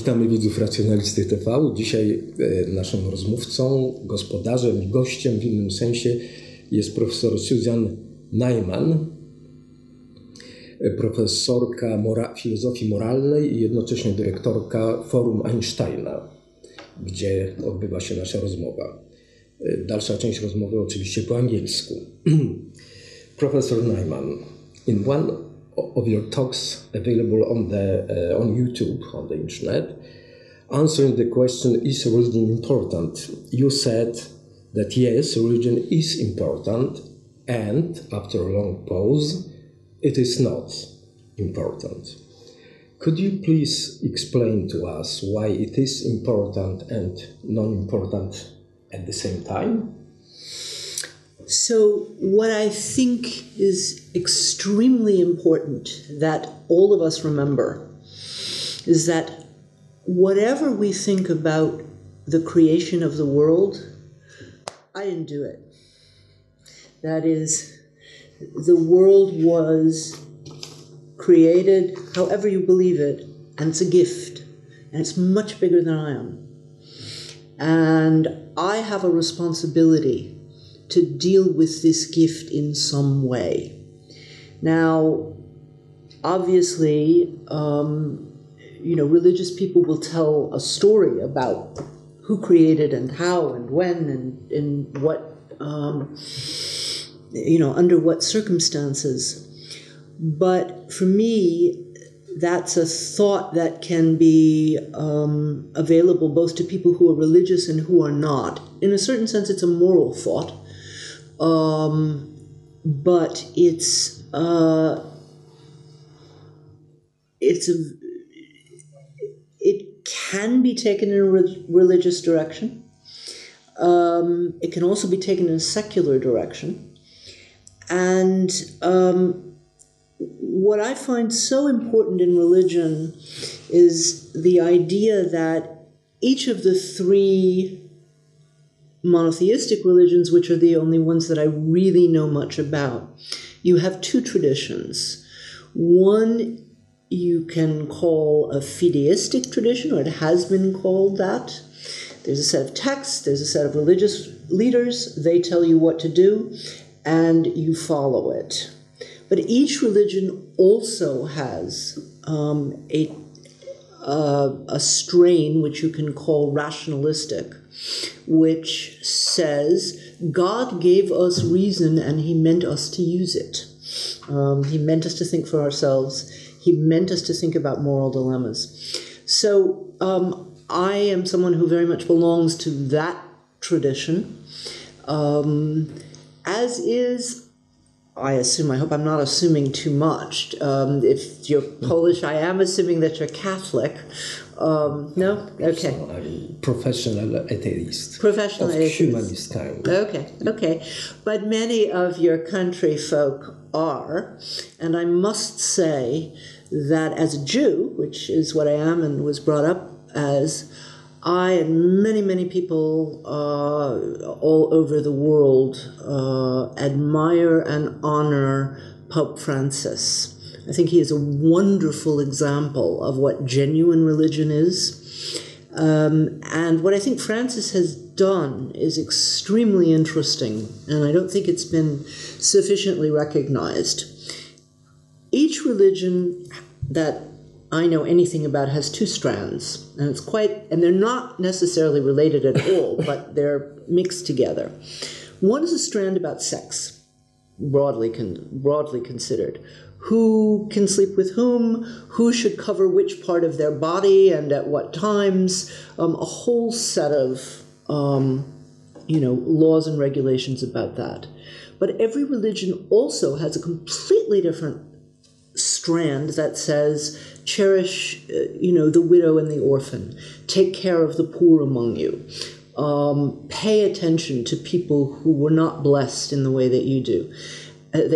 Witamy widzów Racjonalisty.tv. Dzisiaj naszym rozmówcą, gospodarzem i gościem w innym sensie jest profesor Susan Neiman, profesorka filozofii moralnej i jednocześnie dyrektorka Forum Einsteina, gdzie odbywa się nasza rozmowa. Dalsza część rozmowy oczywiście po angielsku. Professor Neiman, in one of your talks available on YouTube, on the internet, answering the question, is religion important? You said that yes, religion is important, and after a long pause, it is not important. Could you please explain to us why it is important and non-important at the same time? So what I think is extremely important that all of us remember is that whatever we think about the creation of the world, I didn't do it. That is, the world was created, however you believe it, and it's a gift, and it's much bigger than I am. And I have a responsibility to deal with this gift in some way. Now, obviously, religious people will tell a story about who created and how and when and in what, under what circumstances. But for me, that's a thought that can be available both to people who are religious and who are not. In a certain sense, it's a moral thought. But it can be taken in a religious direction. It can also be taken in a secular direction. And what I find so important in religion is the idea that each of the three monotheistic religions, which are the only ones that I really know much about, you have two traditions. One you can call a fideistic tradition, or it has been called that. There's a set of texts, there's a set of religious leaders, they tell you what to do, and you follow it. But each religion also has a strain which you can call rationalistic, which says God gave us reason and he meant us to use it. He meant us to think for ourselves. He meant us to think about moral dilemmas. So I am someone who very much belongs to that tradition, as is, I assume, I hope I'm not assuming too much. If you're Polish, I am assuming that you're Catholic. No? Okay. So I'm professional atheist. Professional atheist. Humanist kind. Okay. But many of your country folk are. And I must say that as a Jew, which is what I am and was brought up as, I and many, many people all over the world admire and honor Pope Francis. I think he is a wonderful example of what genuine religion is. And what I think Francis has done is extremely interesting, and I don't think it's been sufficiently recognized. Each religion that I know anything about has two strands, and they're not necessarily related at all, but they're mixed together. One is a strand about sex, broadly considered. Who can sleep with whom, who should cover which part of their body and at what times, a whole set of laws and regulations about that. But every religion also has a completely different strand that says, cherish, the widow and the orphan, take care of the poor among you, pay attention to people who were not blessed in the way that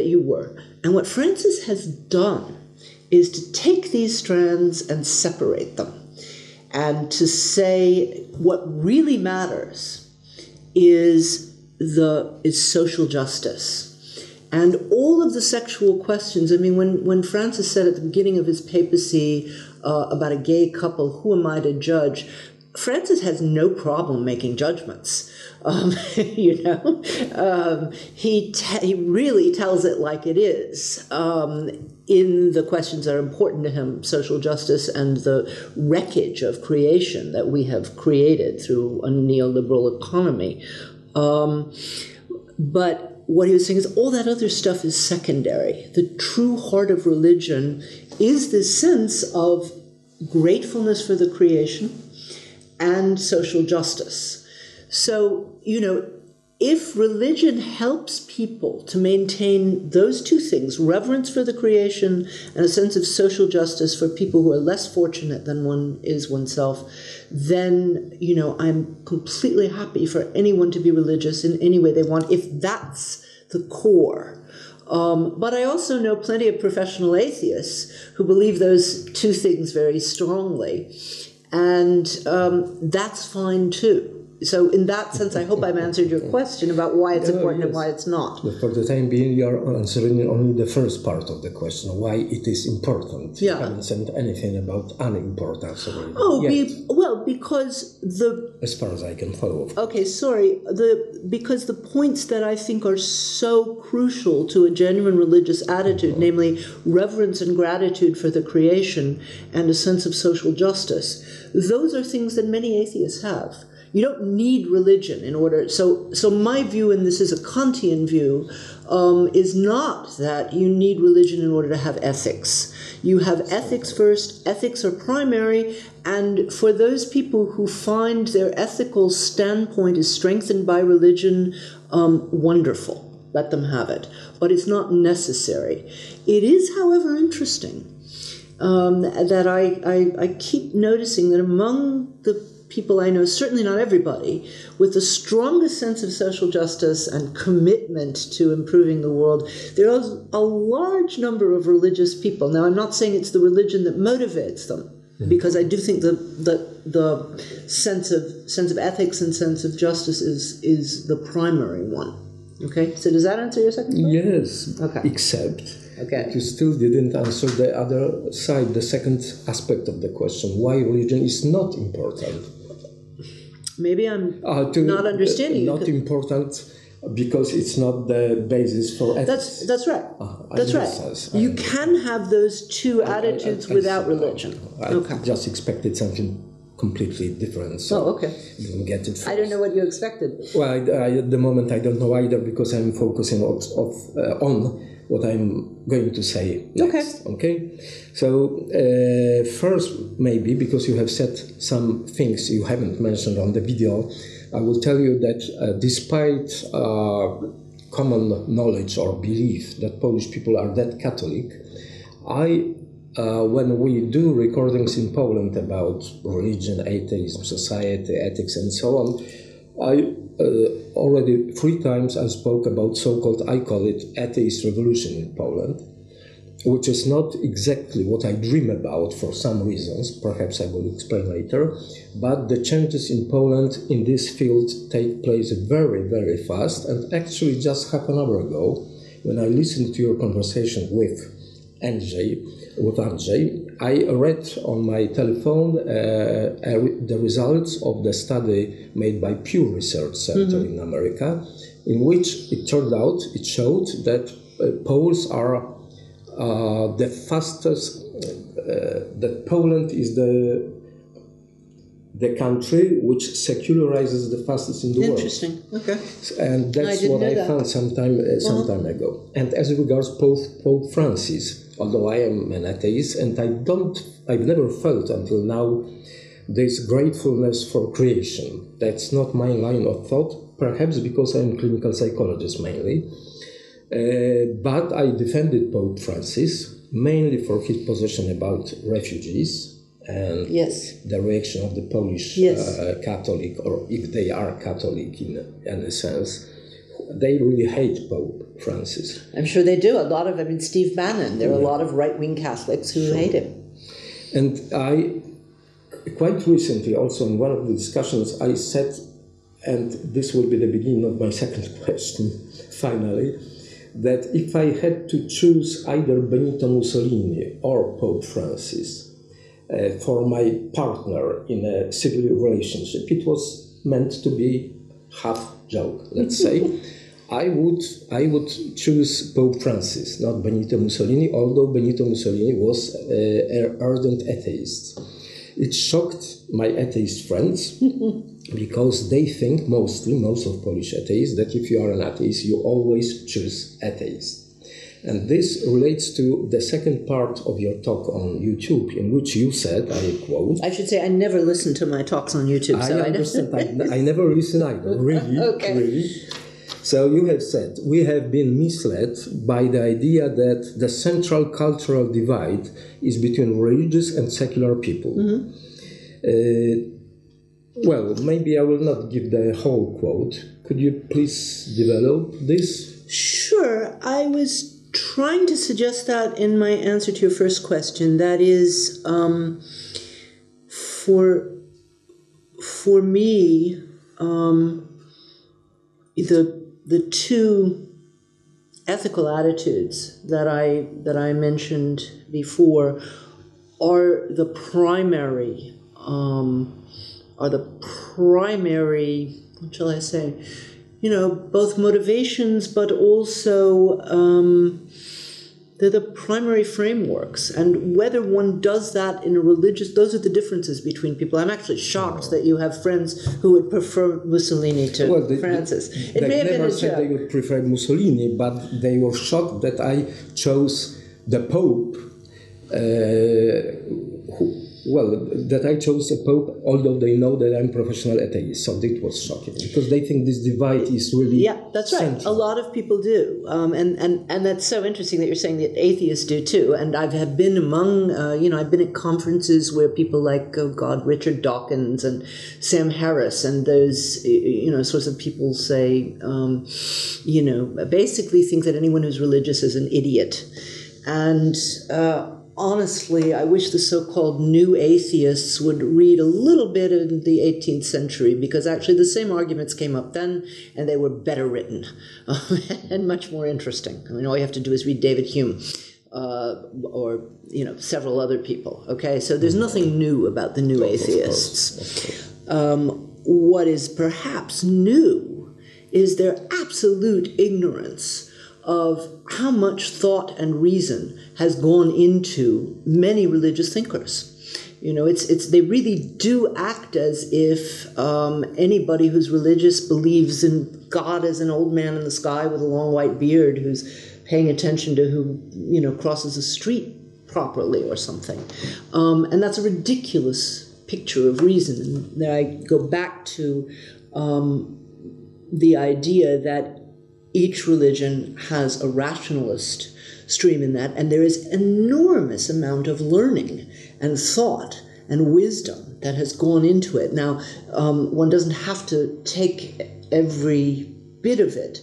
you were. And what Francis has done is to take these strands and separate them, and to say what really matters is social justice. And all of the sexual questions, I mean, when Francis said at the beginning of his papacy, about a gay couple, who am I to judge? Francis has no problem making judgments. You know, he really tells it like it is in the questions that are important to him, social justice and the wreckage of creation that we have created through a neoliberal economy. But what he was saying is all that other stuff is secondary. The true heart of religion is this sense of gratefulness for the creation and social justice. So, you know, if religion helps people to maintain those two things, reverence for the creation and a sense of social justice for people who are less fortunate than one is oneself, then, you know, I'm completely happy for anyone to be religious in any way they want, if that's the core. But I also know plenty of professional atheists who believe those two things very strongly. And that's fine too. So in that sense, I hope I've answered your question about why it's important and why it's not. But for the time being, you are answering only the first part of the question, why it is important. Yeah. You haven't said anything about unimportance. Because the... As far as I can follow. Okay, sorry. Because the points that I think are so crucial to a genuine religious attitude, namely reverence and gratitude for the creation and a sense of social justice, those are things that many atheists have. You don't need religion in order... So my view, and this is a Kantian view, is not that you need religion in order to have ethics. You have ethics first, ethics are primary, and for those people who find their ethical standpoint is strengthened by religion, wonderful. Let them have it. But it's not necessary. It is, however, interesting that I keep noticing that among the people I know, certainly not everybody, with the strongest sense of social justice and commitment to improving the world, there is a large number of religious people. Now, I'm not saying it's the religion that motivates them, because I do think the sense of ethics and sense of justice is the primary one. Okay, so does that answer your second question? Yes, okay. Except you still didn't answer the other side, the second aspect of the question, why religion is not important. Maybe I'm not understanding you. Not important because it's not the basis for ethics. That's right. That's right. You can have those two attitudes without religion. I just expected something completely different. So okay. Didn't get it. I don't know what you expected. Well, at the moment I don't know either because I'm focusing on what I'm going to say next. Okay. So first, maybe because you have said some things you haven't mentioned on the video, I will tell you that despite common knowledge or belief that Polish people are that Catholic, when we do recordings in Poland about religion, atheism, society, ethics, and so on, already 3 times I spoke about I call it atheist revolution in Poland, which is not exactly what I dream about for some reasons, perhaps I will explain later, but the changes in Poland in this field take place very, very fast, and actually just half an hour ago, when I listened to your conversation with Andrzej, I read on my telephone the results of the study made by Pew Research Center in America, in which it showed that Poles are the fastest, that Poland is the country which secularizes the fastest in the world. Interesting. Okay. And that's what I found some time ago. And as regards Pope Francis, although I am an atheist, and I've never felt until now this gratefulness for creation. That's not my line of thought, perhaps because I'm a clinical psychologist mainly. But I defended Pope Francis mainly for his position about refugees and the reaction of the Polish Catholic, or if they are Catholic in any sense. They really hate Pope Francis. I'm sure they do. Steve Bannon, there are a lot of right-wing Catholics who hate him. And I, quite recently, also in one of the discussions, I said, and this will be the beginning of my second question, finally, that if I had to choose either Benito Mussolini or Pope Francis, for my partner in a civil relationship. It was meant to be half joke, let's say. I would choose Pope Francis, not Benito Mussolini, although Benito Mussolini was an ardent atheist. It shocked my atheist friends because they think, most of Polish atheists, that if you are an atheist, you always choose atheist. And this relates to the second part of your talk on YouTube, in which you said, I quote... I should say I never listen to my talks on YouTube. I understand. I never listen either. Really? Okay. Really? So you have said, we have been misled by the idea that the central cultural divide is between religious and secular people. Well, maybe I will not give the whole quote. Could you please develop this? Sure. I was trying to suggest that in my answer to your first question. That is, for me, the two ethical attitudes that I mentioned before are the primary, what shall I say, both motivations, but also they're the primary frameworks. And whether one does that in a religious, those are the differences between people. I'm actually shocked that you have friends who would prefer Mussolini to Francis. They never said they would prefer Mussolini, but they were shocked that I chose the Pope, that I chose a Pope, although they know that I'm a professional atheist. So that was shocking, because they think this divide is really... Yeah, that's right. Central. A lot of people do. And that's so interesting that you're saying that atheists do too. And I have been among, I've been at conferences where people like, Richard Dawkins and Sam Harris and those, sorts of people say, basically think that anyone who's religious is an idiot. And... honestly, I wish the so-called new atheists would read a little bit in the 18th century, because actually the same arguments came up then, and they were better written and much more interesting. I mean, all you have to do is read David Hume or several other people. Okay, so there's nothing new about the new atheists. What is perhaps new is their absolute ignorance of how much thought and reason has gone into many religious thinkers. They really do act as if anybody who's religious believes in God as an old man in the sky with a long white beard who's paying attention to who crosses the street properly or something. And that's a ridiculous picture of reason. And there I go back to the idea that each religion has a rationalist stream in that, and there is enormous amount of learning and thought and wisdom that has gone into it. Now, one doesn't have to take every bit of it,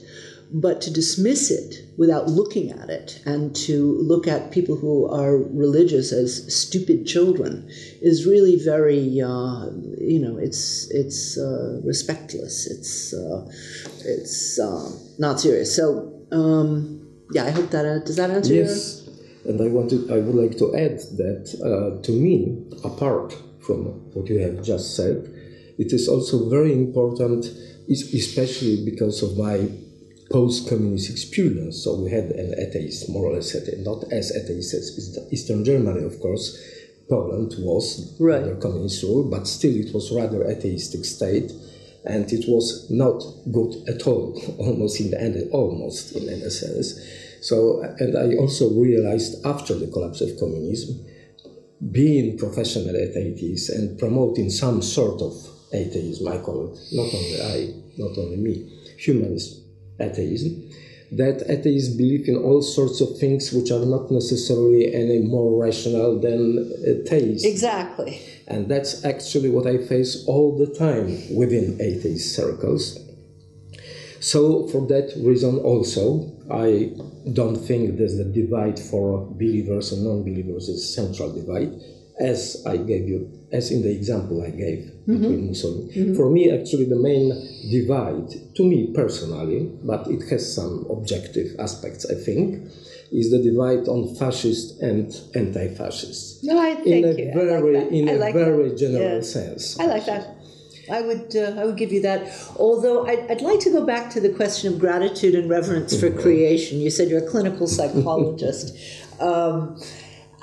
but to dismiss it without looking at it and to look at people who are religious as stupid children is really very, it's respectless. It's not serious. So, I hope that does that answer your... Yes, and I would like to add that to me, apart from what you have just said, it is also very important, especially because of my post-communist experience. So we had an atheist, more or less atheist, not as atheist as Eastern Germany, of course. Poland was under communist rule, but still it was rather atheistic state, and it was not good at all, almost in any sense. So, and I also realized after the collapse of communism, being professional atheist and promoting some sort of atheism, I call it, not only me, humanist atheism, that atheists believe in all sorts of things which are not necessarily any more rational than theists. Exactly. And that's actually what I face all the time within atheist circles. So for that reason also, I don't think there's the divide for believers and non-believers is a central divide, as in the example I gave between Mussolini. Mm-hmm. For me, actually, the main divide, to me personally, but it has some objective aspects, I think, is the divide on fascist and anti-fascist. No, I thank you. In a very general sense. I like that. I would give you that. Although I'd like to go back to the question of gratitude and reverence for creation. You said you're a clinical psychologist.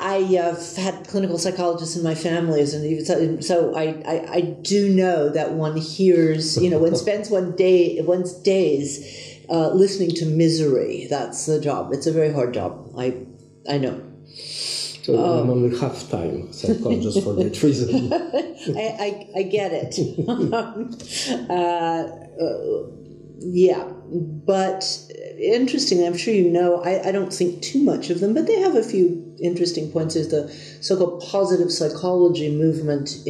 I've had clinical psychologists in my family, and so I do know that one hears, one spends one's days listening to misery. That's the job. It's a very hard job. I know. So I'm only half time psychologist for that reason. I get it. Yeah, but interesting. I'm sure you know. I don't think too much of them, but they have a few interesting points. There's the so-called positive psychology movement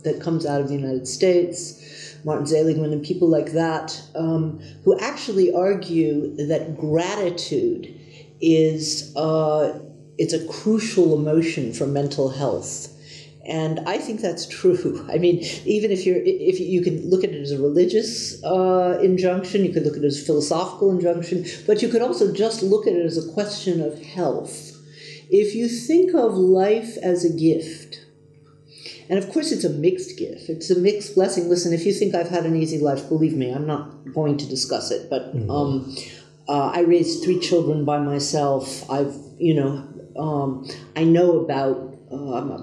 that comes out of the United States. Martin Seligman and people like that, who actually argue that gratitude is it's a crucial emotion for mental health. And I think that's true. I mean, even if you can look at it as a religious injunction, you could look at it as a philosophical injunction, but you could also just look at it as a question of health. If you think of life as a gift, and of course it's a mixed gift, it's a mixed blessing. Listen, if you think I've had an easy life, believe me, I'm not going to discuss it, but I raised 3 children by myself. I know about,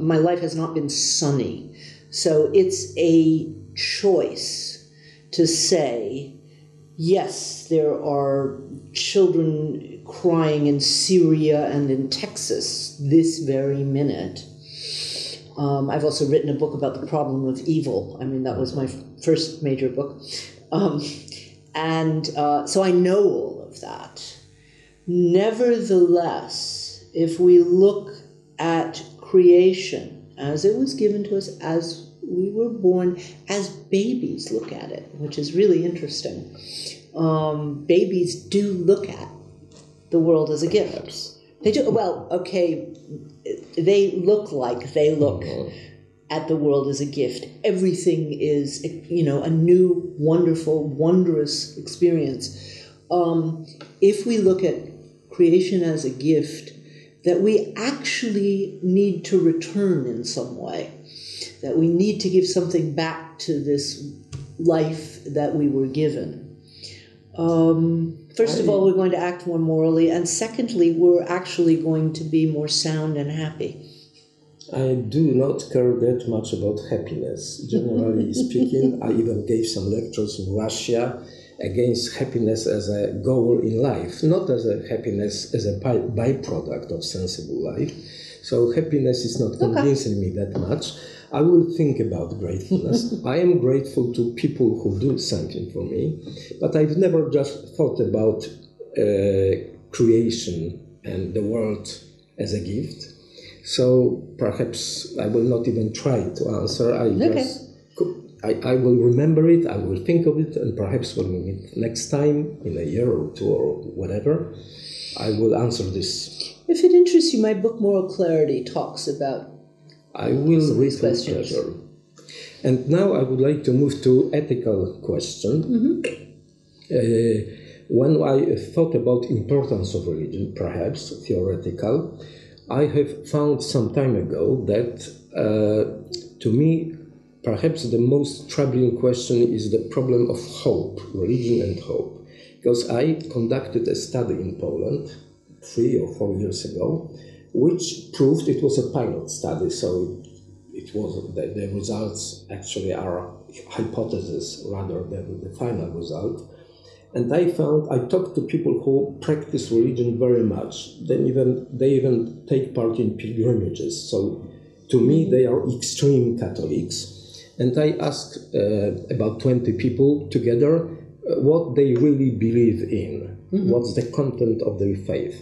my life has not been sunny. So it's a choice to say, yes, there are children crying in Syria and in Texas this very minute. I've also written a book about the problem of evil. I mean, that was my first major book. So I know all of that. Nevertheless, if we look at creation as it was given to us, as we were born, as babies look at it, which is really interesting. Babies do look at the world as a gift. They do. Well, okay, they look at the world as a gift. Everything is, a new, wonderful, wondrous experience. If we look at creation as a gift, that we actually need to return in some way, that we need to give something back to this life that we were given. First of all, we're going to act more morally, and secondly, we're actually going to be more sound and happy. I do not care that much about happiness. Generally speaking, I even gave some lectures in Russia against happiness as a goal in life, not as a happiness as a byproduct of sensible life. So happiness is not convincing me that much. I will think about gratefulness. I am grateful to people who do something for me, but I've never just thought about creation and the world as a gift. So perhaps I will not even try to answer. I will remember it, I will think of it, and perhaps when we meet next time, in a year or 2 or whatever, I will answer this. If it interests you, my book, Moral Clarity, talks about I will read with pleasure. And now I would like to move to ethical question. When I thought about importance of religion, perhaps theoretical, I have found some time ago that to me, perhaps the most troubling question is the problem of hope, religion and hope. Because I conducted a study in Poland 3 or 4 years ago, which proved it was a pilot study, so it was the results actually are hypotheses rather than the final result. And I talked to people who practice religion very much. They even take part in pilgrimages. So to me, they are extreme Catholics. And I asked about 20 people together what they really believe in, what's the content of their faith.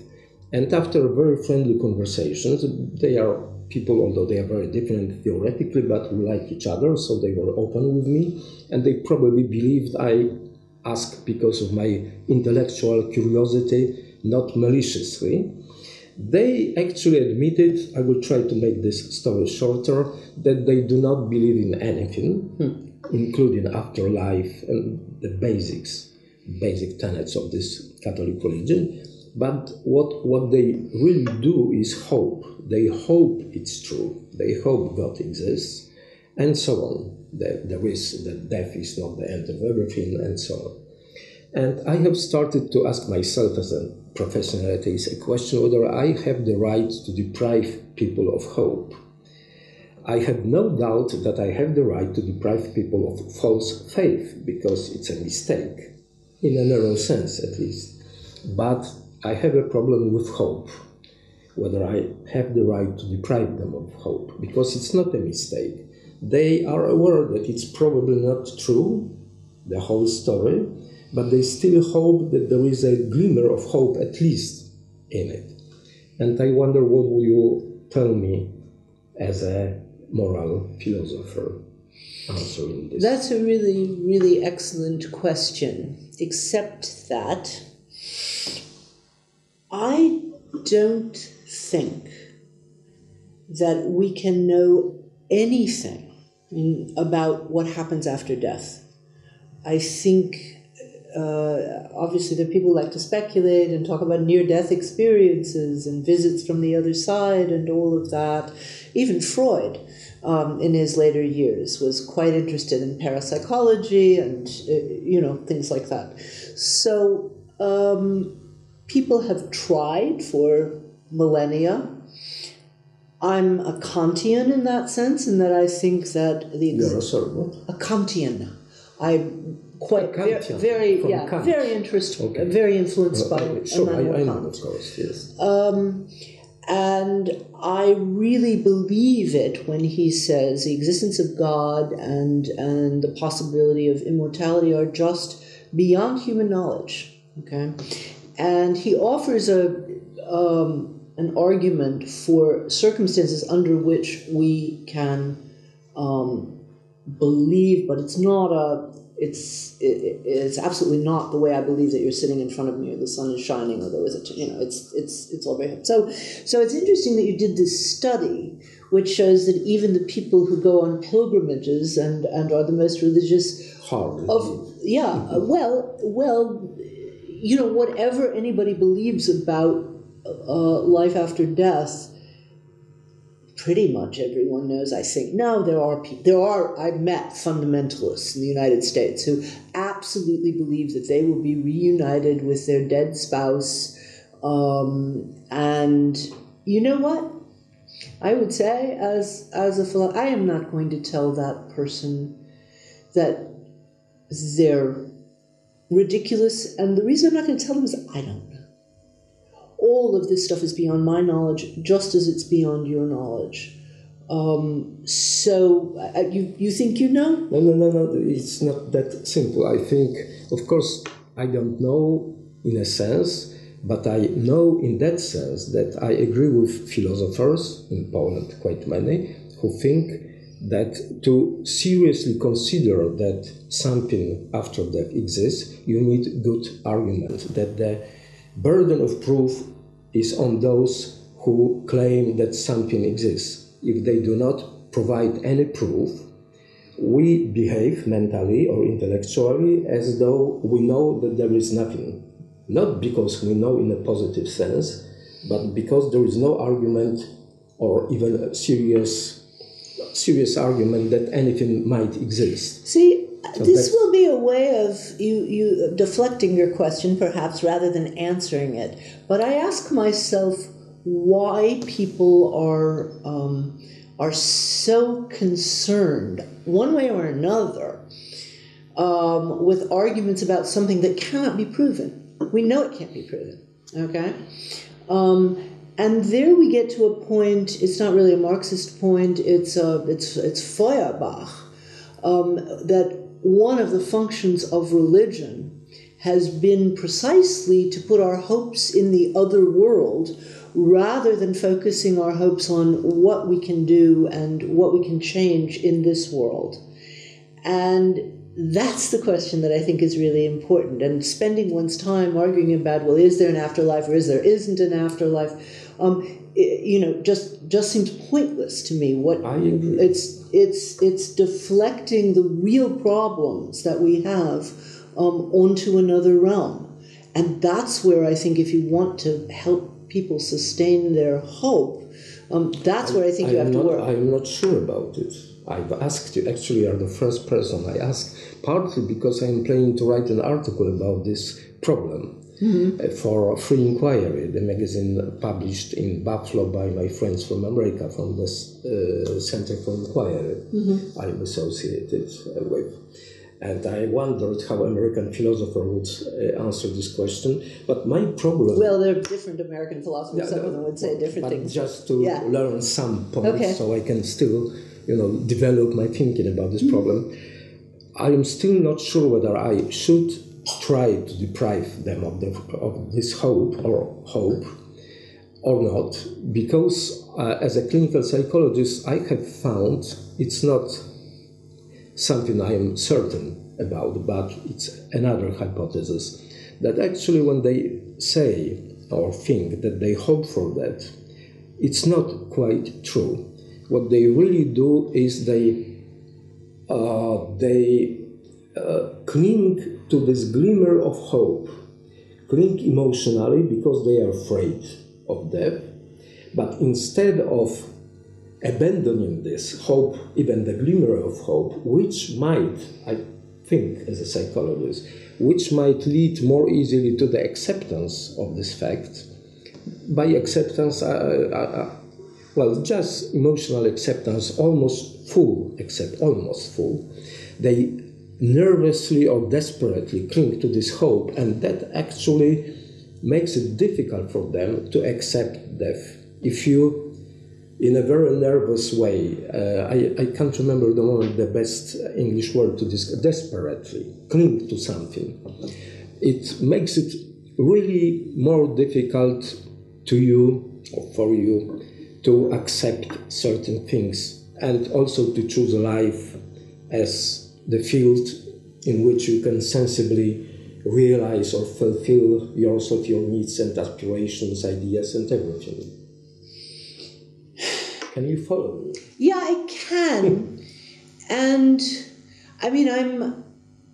And after very friendly conversations, they are people, although they are very different theoretically, but we like each other, so they were open with me. And they probably believed I asked because of my intellectual curiosity, not maliciously. They actually admitted, I will try to make this story shorter, that they do not believe in anything, including afterlife and the basic tenets of this Catholic religion. but what they really do is hope. They hope it's true. They hope God exists, and so on. That death is not the end of everything, and so on. And I have started to ask myself as a professional atheist a question whether I have the right to deprive people of hope. I have no doubt that I have the right to deprive people of false faith, because it's a mistake, in a narrow sense at least. But I have a problem with hope, whether I have the right to deprive them of hope, because it's not a mistake. They are aware that it's probably not true, the whole story, but they still hope that there is a glimmer of hope at least in it. And I wonder, what will you tell me as a moral philosopher answering this? That's a really, really excellent question, except that I don't think that we can know anything about what happens after death. I think, obviously, there are people who like to speculate and talk about near-death experiences and visits from the other side and all of that. Even Freud, in his later years, was quite interested in parapsychology and, things like that. So people have tried for millennia. I'm a Kantian in that sense, in that I think that a Kantian. I'm quite very interested, very influenced by Immanuel Kant. Of course, yes. And I really believe it when he says the existence of God and the possibility of immortality are just beyond human knowledge. Okay, and he offers an argument for circumstances under which we can believe, but it's not it's absolutely not the way I believe that you're sitting in front of me, or the sun is shining, or there was it's all very. So it's interesting that you did this study, which shows that even the people who go on pilgrimages and are the most religious whatever anybody believes about life after death, pretty much everyone knows, I think. Now, I've met fundamentalists in the United States who absolutely believe that they will be reunited with their dead spouse. And you know what? I would say, as a philosopher, I am not going to tell that person that they're ridiculous. And the reason I'm not going to tell them is I don't know. All of this stuff is beyond my knowledge, just as it's beyond your knowledge. So you think you know? No. It's not that simple. I think, of course, I don't know in a sense, but I know in that sense that I agree with philosophers in Poland, quite many, who think that to seriously consider that something after death exists, you need good argument, that the burden of proof is on those who claim that something exists. If they do not provide any proof, we behave mentally or intellectually as though we know that there is nothing. Not because we know in a positive sense, but because there is no argument or even a serious argument that anything might exist. See, so this will be a way of you deflecting your question, perhaps, rather than answering it. But I ask myself why people are so concerned, one way or another, with arguments about something that cannot be proven. We know it can't be proven. Okay. And there we get to a point. It's not really a Marxist point. It's Feuerbach, that one of the functions of religion has been precisely to put our hopes in the other world, rather than focusing our hopes on what we can do and what we can change in this world. And that's the question that I think is really important. And spending one's time arguing about, well, is there an afterlife or isn't an afterlife, just seems pointless to me. I agree. It's deflecting the real problems that we have onto another realm. And that's where I think if you want to help people sustain their hope, that's where I think you have to work. I'm not sure about it. I've asked you, actually you are the first person I asked, partly because I'm planning to write an article about this problem for Free Inquiry, the magazine published in Buffalo by my friends from America, from the Center for Inquiry I'm associated with. And I wondered how American philosopher would answer this question. But my problem... Well, there are different American philosophers. Some of them would say different things. Just to learn some points so I can still, develop my thinking about this problem. I am still not sure whether I should try to deprive them of this hope or not, because as a clinical psychologist, I have found it's not something I am certain about, but it's another hypothesis, that actually when they say or think that they hope for that, it's not quite true. What they really do is they cling to this glimmer of hope, cling emotionally because they are afraid of death, but instead of abandoning this hope, even the glimmer of hope, which might, I think as a psychologist, which might lead more easily to the acceptance of this fact. By acceptance, just emotional acceptance, almost full. They nervously or desperately cling to this hope, and that actually makes it difficult for them to accept death. If you, in a very nervous way, I can't remember the moment the best English word to this, desperately cling to something, it makes it really more difficult to you or for you to accept certain things, and also to choose a life as the field in which you can sensibly realize or fulfill yourself, your needs and aspirations, ideas and everything. Can you follow me? Yeah, I can. And I mean,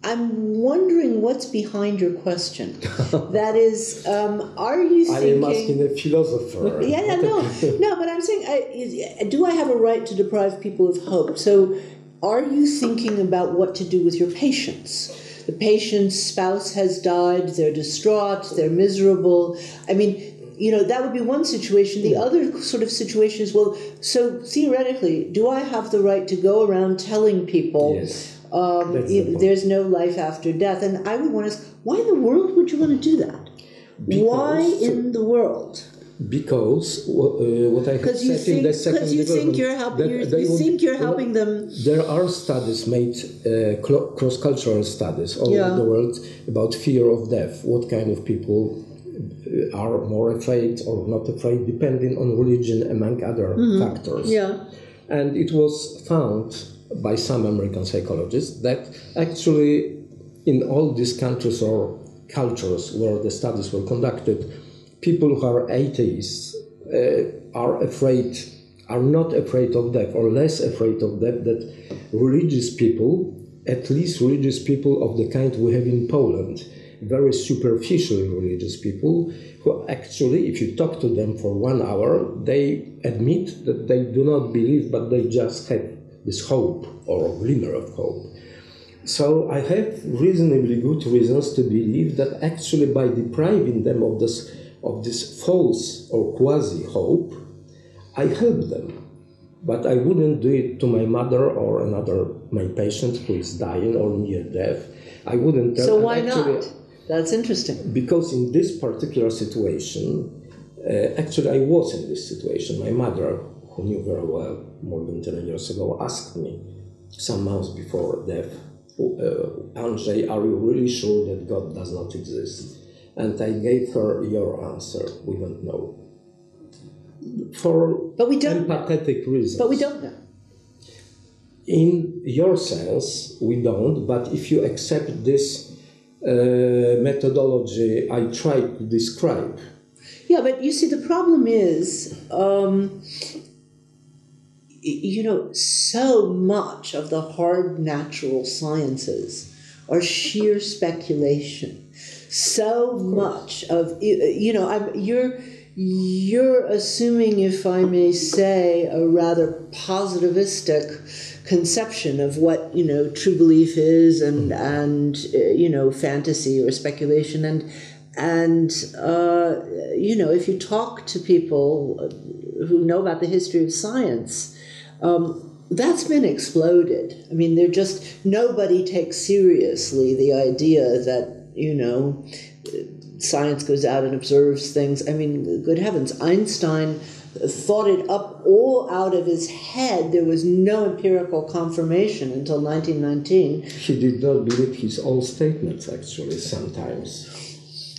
I'm wondering what's behind your question. That is, are you thinking... I am asking a philosopher. No, but I'm saying, do I have a right to deprive people of hope? So are you thinking about what to do with your patients? The patient's spouse has died, they're distraught, they're miserable. I mean, that would be one situation. The other sort of situation is, well, so theoretically, do I have the right to go around telling people there's no life after death? And I would want to ask, why in the world would you want to do that? Why in the world? Because what I have said in the second because you think you're helping them. There are studies made, cross-cultural studies all over the world about fear of death. What kind of people are more afraid or not afraid, depending on religion, among other factors. Yeah. And it was found by some American psychologists that actually in all these countries or cultures where the studies were conducted, people who are atheists are not afraid of death, or less afraid of death than religious people, at least religious people of the kind we have in Poland, very superficial religious people who actually, if you talk to them for 1 hour, they admit that they do not believe, but they just have this hope or a glimmer of hope. So I have reasonably good reasons to believe that actually by depriving them of this false or quasi-hope, I help them. But I wouldn't do it to my mother or my patient who is dying or near death. I wouldn't tell. So why not? That's interesting. Because in this particular situation, actually I was in this situation. My mother, who knew very well more than 10 years ago, asked me some months before death, Andrzej, are you really sure that God does not exist? And I gave her your answer. We don't know. For empathetic reasons. But we don't know. In your sense, we don't, but if you accept this methodology I tried to describe. Yeah, but you see, the problem is, so much of the hard natural sciences are sheer speculation. So much of, you know, you're assuming, if I may say, a rather positivistic conception of what, you know, true belief is and you know, fantasy or speculation. And you know, if you talk to people who know about the history of science, that's been exploded. I mean, they're just, nobody takes seriously the idea that, you know, science goes out and observes things. I mean, good heavens, Einstein thought it up all out of his head. There was no empirical confirmation until 1919. He did not believe his own statements, actually, sometimes.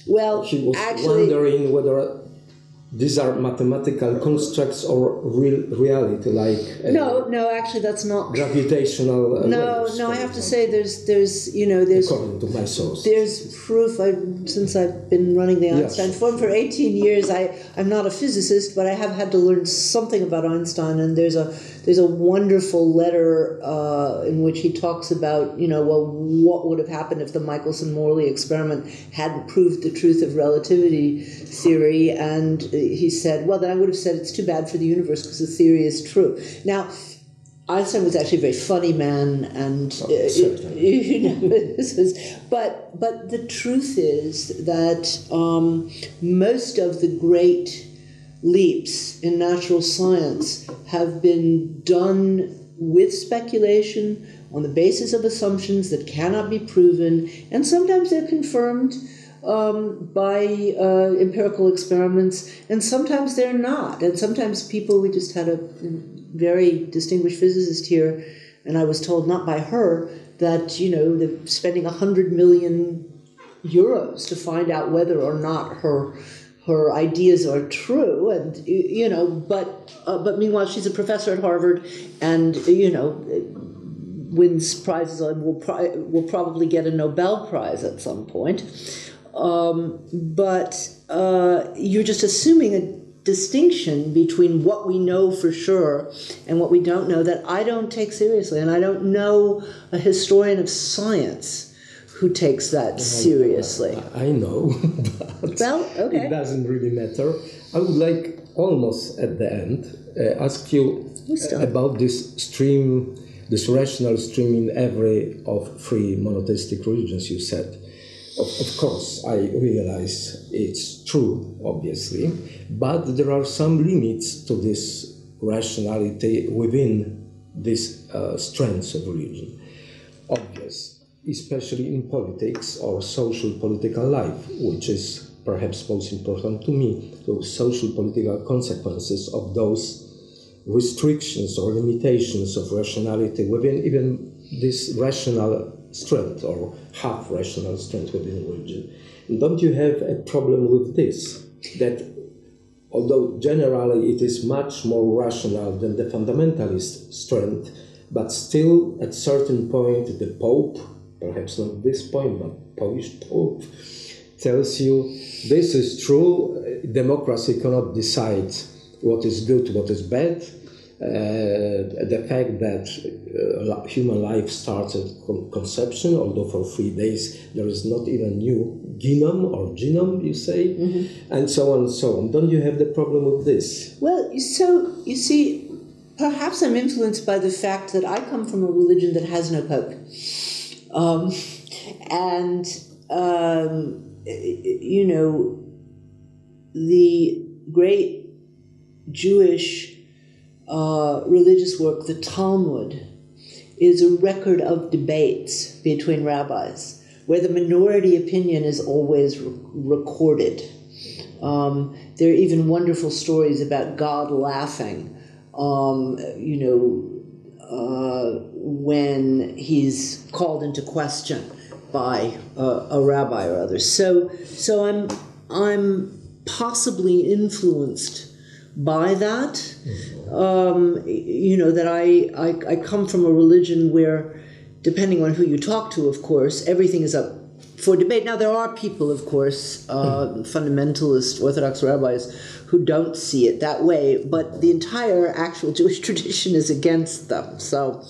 Well, he was actually, wondering whether these are mathematical constructs or real reality, like no, actually, that's not gravitational. No, I have to say, there's you know, there's, according to my source, there's proof. Since I've been running the Einstein Forum for 18 years, I'm not a physicist, but I have had to learn something about Einstein. And there's a wonderful letter in which he talks about, you know, well, what would have happened if the Michelson-Morley experiment hadn't proved the truth of relativity theory. And he said, well, then I would have said it's too bad for the universe because the theory is true. Now, Einstein was actually a very funny man, and you know, but the truth is that most of the great leaps in natural science have been done with speculation on the basis of assumptions that cannot be proven, and sometimes they're confirmed by empirical experiments, and sometimes they're not. And sometimes people, we just had a very distinguished physicist here, and I was told, not by her, that, you know, they're spending 100 million euros to find out whether or not her ideas are true, and, you know, but meanwhile she's a professor at Harvard, and, you know, wins prizes and will probably get a Nobel Prize at some point. But you're just assuming a distinction between what we know for sure and what we don't know that I don't take seriously. And I don't know a historian of science who takes that seriously. I know, but well, okay. It doesn't really matter. I would like, almost at the end, ask you about this stream, this rational stream in every of three monotheistic religions you said. Of course, I realize it's true, obviously, but there are some limits to this rationality within these strands of religion. Obvious, especially in politics or social political life, which is perhaps most important to me, the social political consequences of those restrictions or limitations of rationality within even this rational strength or half-rational strength within religion. And don't you have a problem with this? That although generally it is much more rational than the fundamentalist strength, but still at certain point the Pope, perhaps not this point, but Polish Pope, tells you this is true, democracy cannot decide what is good, what is bad. The fact that human life starts at conception, although for 3 days there is not even new genome, you say, and so on and so on. Don't you have the problem with this? Well, so you see, perhaps I'm influenced by the fact that I come from a religion that has no pope, and you know, the great Jewish religious work, the Talmud, is a record of debates between rabbis, where the minority opinion is always recorded. There are even wonderful stories about God laughing, you know, when he's called into question by a rabbi or others. So I'm possibly influenced by that. You know, that I come from a religion where, depending on who you talk to, of course, everything is up for debate. Now, there are people, of course, fundamentalist Orthodox rabbis who don't see it that way, but the entire actual Jewish tradition is against them. So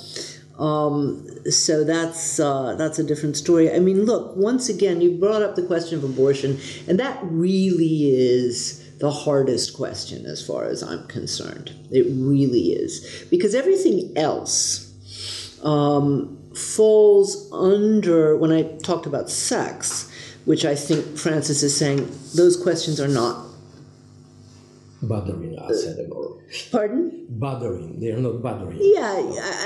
So that's a different story. I mean, look, once again, you brought up the question of abortion, and that really is the hardest question as far as I'm concerned. It really is. Because everything else falls under, when I talked about sex, which I think Francis is saying, those questions are not bothering us anymore. Pardon? Bothering. They are not bothering. Yeah,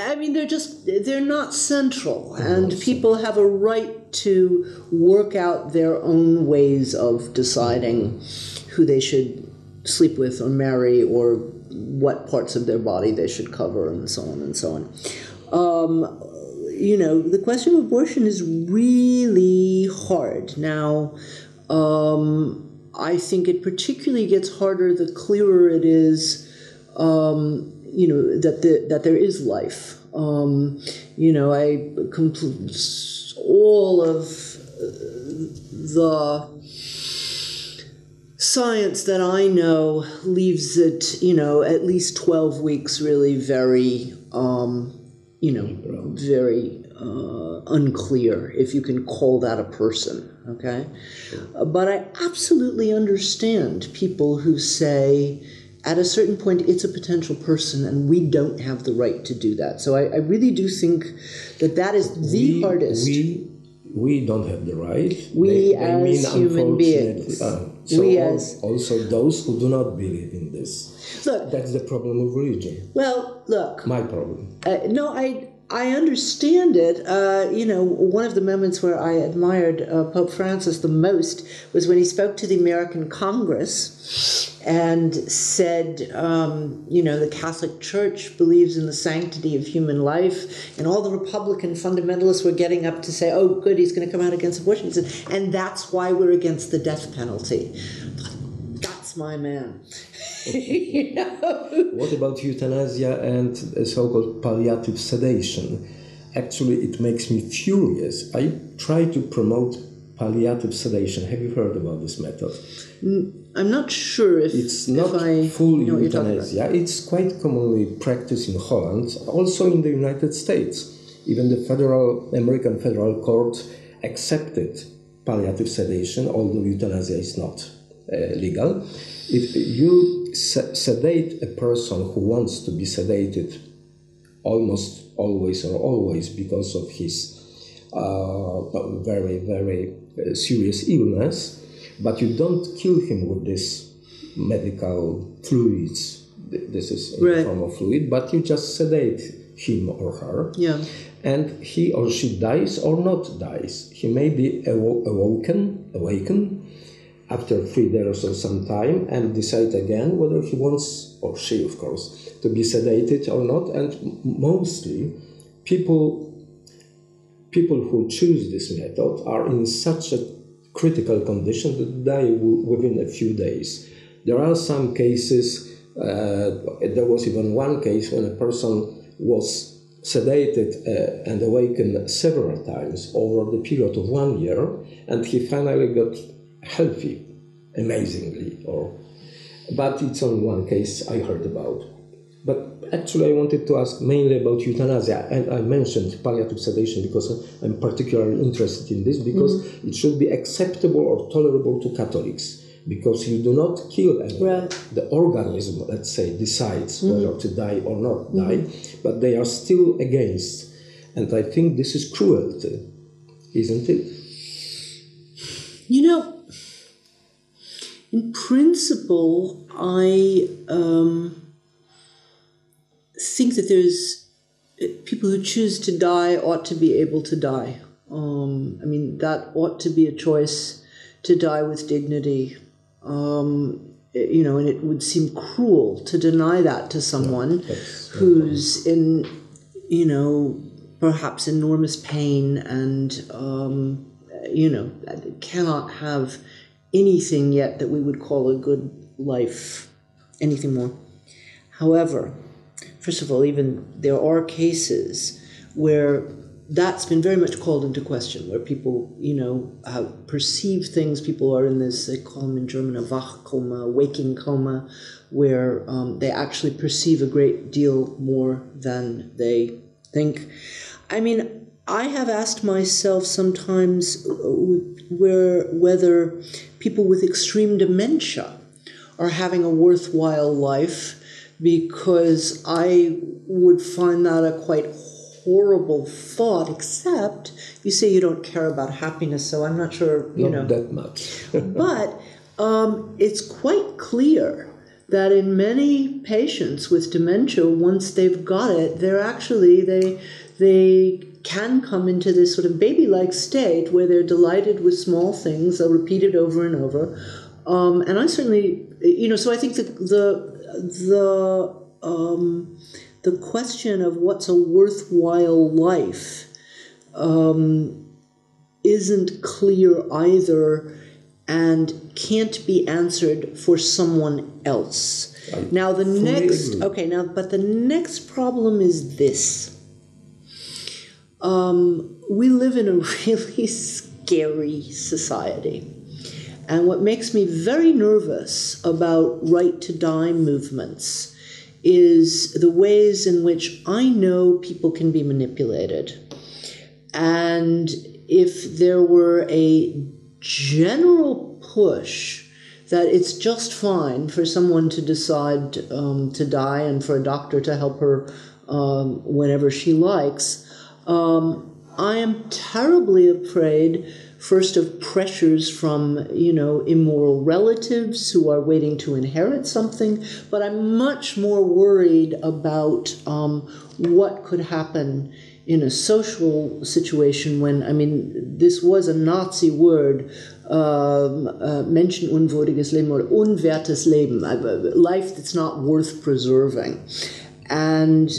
I mean, they're not central. And people have a right to work out their own ways of deciding who they should sleep with or marry or what parts of their body they should cover and so on and so on. You know, the question of abortion is really hard. Now, I think it particularly gets harder the clearer it is, you know, that there is life. You know, all of the science that I know leaves it, you know, at least 12 weeks really very, you know, very unclear, if you can call that a person, okay? But I absolutely understand people who say, at a certain point, it's a potential person, and we don't have the right to do that. So I really do think that is the hardest. We don't have the right. We as human beings. Also those who do not believe in this. Look, that's the problem of religion. Well, look. My problem. No, I understand it. You know, one of the moments where I admired Pope Francis the most was when he spoke to the American Congress and said, you know, the Catholic Church believes in the sanctity of human life, and all the Republican fundamentalists were getting up to say, oh, good, he's going to come out against abortion. He said, and that's why we're against the death penalty. That's my man. You know? What about euthanasia and so-called palliative sedation? Actually, it makes me furious. I try to promote palliative sedation. Have you heard about this method? I'm not sure if it's not full euthanasia. It's quite commonly practiced in Holland, also in the United States. Even the American Federal Court accepted palliative sedation, although euthanasia is not legal. If you sedate a person who wants to be sedated almost always because of his very, very serious illness, but you don't kill him with this medical fluids, this is in the form of fluid, but you just sedate him or her, and he or she dies or not dies. He may be awaken after 3 days or some time and decide again whether he wants, or she of course, to be sedated or not. And mostly people who choose this method are in such a critical condition that die within a few days. There are some cases, there was even one case when a person was sedated and awakened several times over the period of 1 year, and he finally got healthy, amazingly. But it's only one case I heard about. But actually I wanted to ask mainly about euthanasia, and I mentioned palliative sedation because I'm particularly interested in this, because it should be acceptable or tolerable to Catholics, because you do not kill anyone. The organism, let's say, decides whether to die or not die, but they are still against. And I think this is cruelty, isn't it? You know, in principle, I think that there's people who choose to die ought to be able to die. I mean, that ought to be a choice to die with dignity. You know, and it would seem cruel to deny that to someone who's in, you know, perhaps enormous pain and, you know, cannot have anything yet that we would call a good life, anything more. However, first of all, even there are cases where that's been very much called into question, where people, you know, perceive things. People are in this, they call them in German a Wachkoma, waking coma, where they actually perceive a great deal more than they think. I mean, I have asked myself sometimes whether people with extreme dementia are having a worthwhile life, because I would find that a quite horrible thought, except you say you don't care about happiness, so I'm not sure, Not that much. But it's quite clear that in many patients with dementia, once they've got it, they can come into this sort of baby-like state where they're delighted with small things, they'll repeat it over and over. And I certainly, so I think that the question of what's a worthwhile life isn't clear either, and can't be answered for someone else. But the next problem is this. We live in a really scary society. And what makes me very nervous about right-to-die movements is the ways in which I know people can be manipulated. And if there were a general push that it's just fine for someone to decide to die and for a doctor to help her whenever she likes, I am terribly afraid, first, of pressures from, immoral relatives who are waiting to inherit something, but I'm much more worried about what could happen in a social situation when, this was a Nazi word, menschenunwürdiges Leben or unwertes Leben, life that's not worth preserving. And,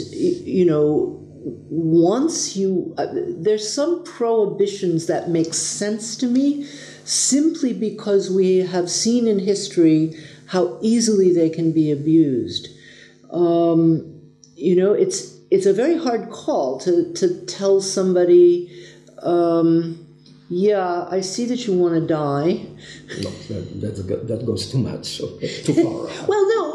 once there's some prohibitions that make sense to me simply because we have seen in history how easily they can be abused. It's a very hard call to tell somebody, I see that you want to die. No, that goes too much, too far. Well, no.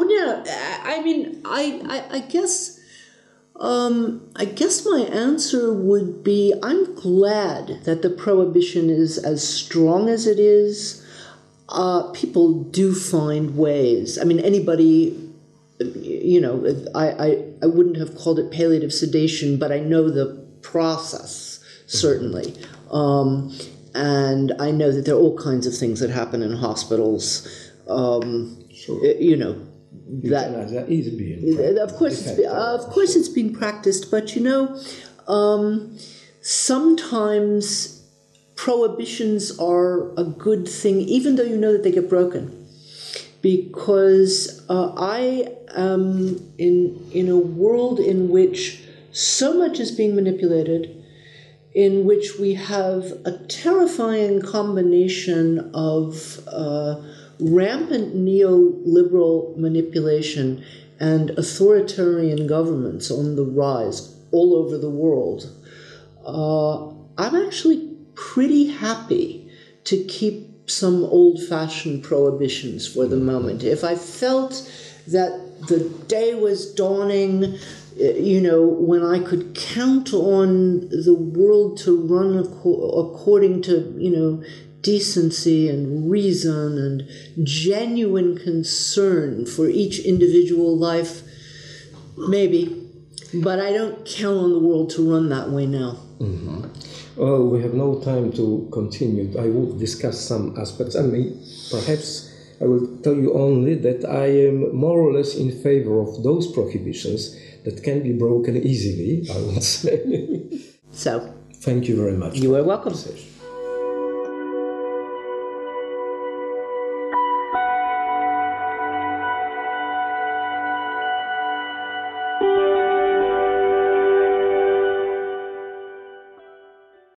I guess my answer would be, I'm glad that the prohibition is as strong as it is. People do find ways. Anybody, I wouldn't have called it palliative sedation, but I know the process, certainly. And I know that there are all kinds of things that happen in hospitals, Sure. Euthanasia is being practiced. Of course it's being practiced, but sometimes prohibitions are a good thing, even though you know that they get broken. Because I am in a world in which so much is being manipulated, in which we have a terrifying combination of rampant neoliberal manipulation and authoritarian governments on the rise all over the world. I'm actually pretty happy to keep some old-fashioned prohibitions for the moment. If I felt that the day was dawning, when I could count on the world to run according to, decency and reason and genuine concern for each individual life, maybe. But I don't count on the world to run that way now. Mm-hmm. Well, we have no time to continue. I will discuss some aspects. Perhaps I will tell you only that I am more or less in favor of those prohibitions that can be broken easily, I would say. So, thank you very much. You are welcome.